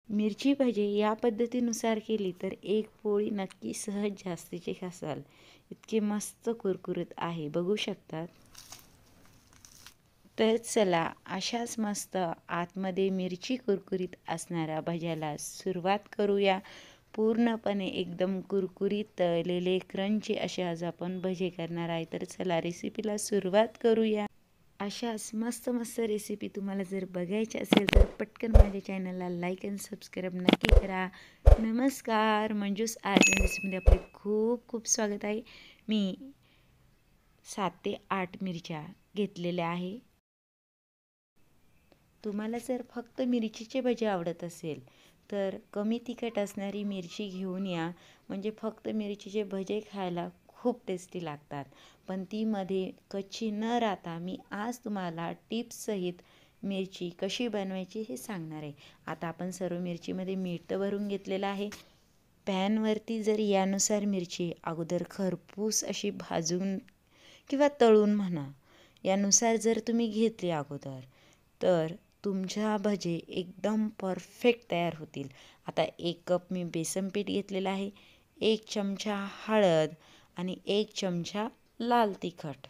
मिरची भजी या पद्धतीनुसार केली तर एक पोळी नक्की सहज जास्तीची खासाल. इतके मस्त कुरकुरीत आहे, बघू शकतात. तर चला अशाच मस्त आतमध्ये मिरची कुरकुरीत असणाऱ्या भज्याला सुरुवात करूया. पूर्णपणे एकदम कुरकुरीत तळलेले क्रंची असे आज आपण भजे करणार आहे. तर चला रेसिपीला सुरुवात करूया. अशाच मस्त मस्त रेसिपी तुम्हाला जर बघायची असेल तर पटकन माझ्या चॅनलला लाईक आणि सबस्क्राईब नक्की करा. नमस्कार, मंजूस आर्ट रेसिपीमध्ये आपले खूप खूप स्वागत आहे. मी 7 ते 8 मिरच्या घेतलेल्या आहे. तुम्हाला जर फक्त मिरचीचे भजे आवडत असेल तर कमी तिखट असणारी मिरची घेऊन या. म्हणजे फक्त मिरचीचे भजे खायला खूप टेस्टी लागतात. पण ती मध्ये कच्ची न राहता मी आज तुम्हाला टिप्ससहित मिरची कशी बनवायची हे सांगणार आहे. आता आपण सर्व मिरचीमध्ये मीठ तर भरून घेतलेलं आहे. पॅनवरती जर यानुसार मिरची अगोदर खरपूस अशी भाजून किंवा तळून म्हणा, यानुसार जर तुम्ही घेतली अगोदर तर तुमच्या भजे एकदम परफेक्ट तयार होतील. आता 1 कप मी बेसन पीठ घेतलेलं आहे, 1 चमचा हळद आणि 1 चमचा लाल तिखट.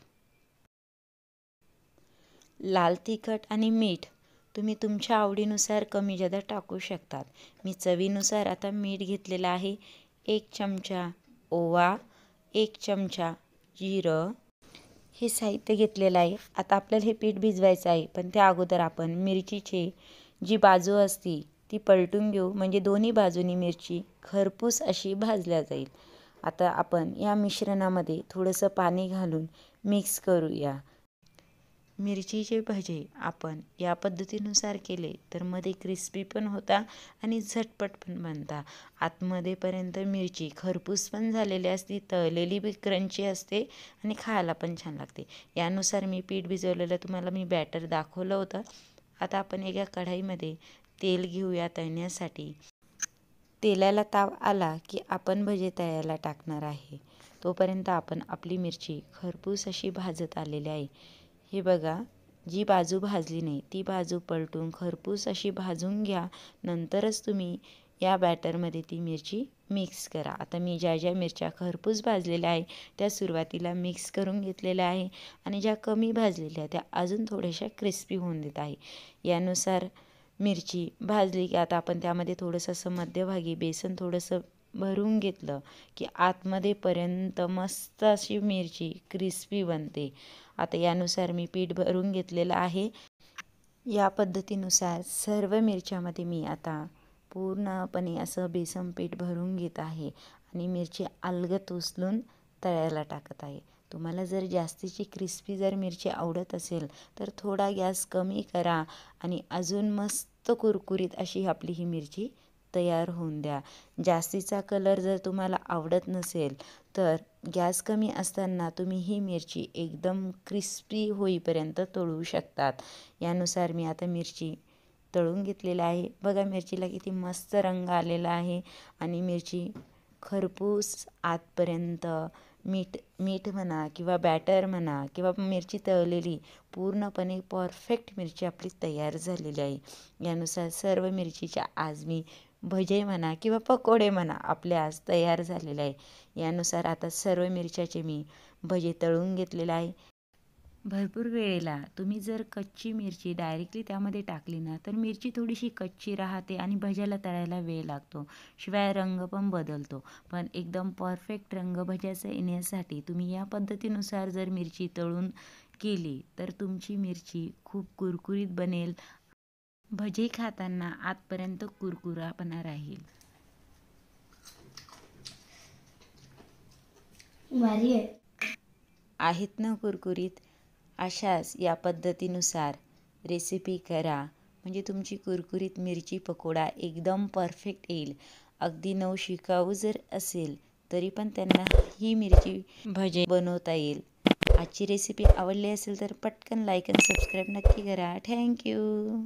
लाल तिखट आणि मीठ तुम्ही तुमच्या आवडीनुसार कमी जादा टाकू शकतात. मी चवीनुसार आता मीठ घेतलेलं आहे. 1 चमचा ओवा, 1 चमचा जिरं हे साहित्य घेतलेलं आहे. आता आपल्याला हे पीठ भिजवायचं आहे, पण त्या अगोदर आपण मिरचीची जी बाजू असती ती पलटून घेऊ. म्हणजे दोन्ही बाजूनी मिरची खरपूस अशी भाजल्या जाईल. आता आपण या मिश्रणामध्ये थोडंसं पाणी घालून मिक्स करूया. मिरचीचे भजे आपण या पद्धतीनुसार केले तर मध्ये क्रिस्पी पण होता आणि झटपट पण बनता. आतमध्येपर्यंत मिरची खरपूस पण झालेली असते, तळलेली बी क्रंची असते आणि खायला पण छान लागते. यानुसार मी पीठ भिजवलेलं तुम्हाला मी बॅटर दाखवलं होतं. आता आपण एका कढईमध्ये तेल घेऊया तळण्यासाठी. तेलाला ताव आला की आपण भजे तळायला टाकणार आहे. तोपर्यंत आपण आपली मिरची खरपूस अशी भाजत आलेली आहे. हे बघा, जी बाजू भाजली नाही ती बाजू पलटून खरपूस अशी भाजून घ्या. नंतरच तुम्ही या बॅटरमध्ये ती मिरची मिक्स करा. आता मी ज्या ज्या मिरच्या खरपूस भाजलेल्या आहे त्या सुरुवातीला मिक्स करून घेतलेल्या आहे आणि ज्या कमी भाजलेल्या त्या अजून थोड्याशा क्रिस्पी होऊन देत आहे. यानुसार मिरची भाजली की आता आपण त्यामध्ये थोडंसं असं मध्यभागी बेसन थोडंसं भरून घेतलं की आतमध्येपर्यंत मस्त अशी मिरची क्रिस्पी बनते. आता यानुसार मी पीठ भरून घेतलेलं आहे. या पद्धतीनुसार सर्व मिरच्यामध्ये मी आता पूर्णपणे असं बेसन पीठ भरून घेत आहे आणि मिरची अलगद उचलून तळायला टाकत आहे. तुम्हाला जर जास्तीची क्रिस्पी जर मिरची आवडत असेल तर थोडा गॅस कमी करा आणि अजून मस्त कुरकुरीत अशी आपली ही मिरची तयार होऊन द्या. जास्तीचा कलर जर तुम्हाला आवडत नसेल तर गॅस कमी असताना तुम्ही ही मिरची एकदम क्रिस्पी होईपर्यंत तळू शकतात. यानुसार मी आता मिरची तळून घेतलेलं आहे. बघा मिरचीला किती मस्त रंग आलेला आहे आणि मिरची खरपूस आतपर्यंत मीठ म्हणा किंवा बॅटर म्हणा किंवा मिरची तळलेली पूर्णपणे परफेक्ट मिरची आपली तयार झालेली आहे. यानुसार सर्व मिरचीच्या आज मी भजे म्हणा किंवा पकोडे म्हणा आपले आज तयार झालेले आहे. यानुसार आता सर्व मिरच्याचे मी भजे तळून घेतलेले आहे. भरपूर वेळेला तुम्ही जर कच्ची मिरची डायरेक्टली त्यामध्ये टाकली ना तर मिरची थोडीशी कच्ची राहते आणि भज्याला तळायला वेळ लागतो, शिवाय रंग पण बदलतो. पण एकदम परफेक्ट रंग भज्याचा येण्यासाठी तुम्ही या पद्धतीनुसार जर मिरची तळून केली तर तुमची मिरची खूप कुरकुरीत बनेल. भजे खाताना आतपर्यंत कुरकुरापणा राहील. आहेत ना कुरकुरीत? अशाच या पद्धतीनुसार रेसिपी करा म्हणजे तुमची कुरकुरीत मिरची पकोडा एकदम परफेक्ट येईल. अगदी नवशिकाऊ जर असेल तरी पण त्यांना ही मिरची भजे बनवता येईल. आजची रेसिपी आवडली असेल तर पटकन लाईक आणि सबस्क्राईब नक्की करा. थँक्यू.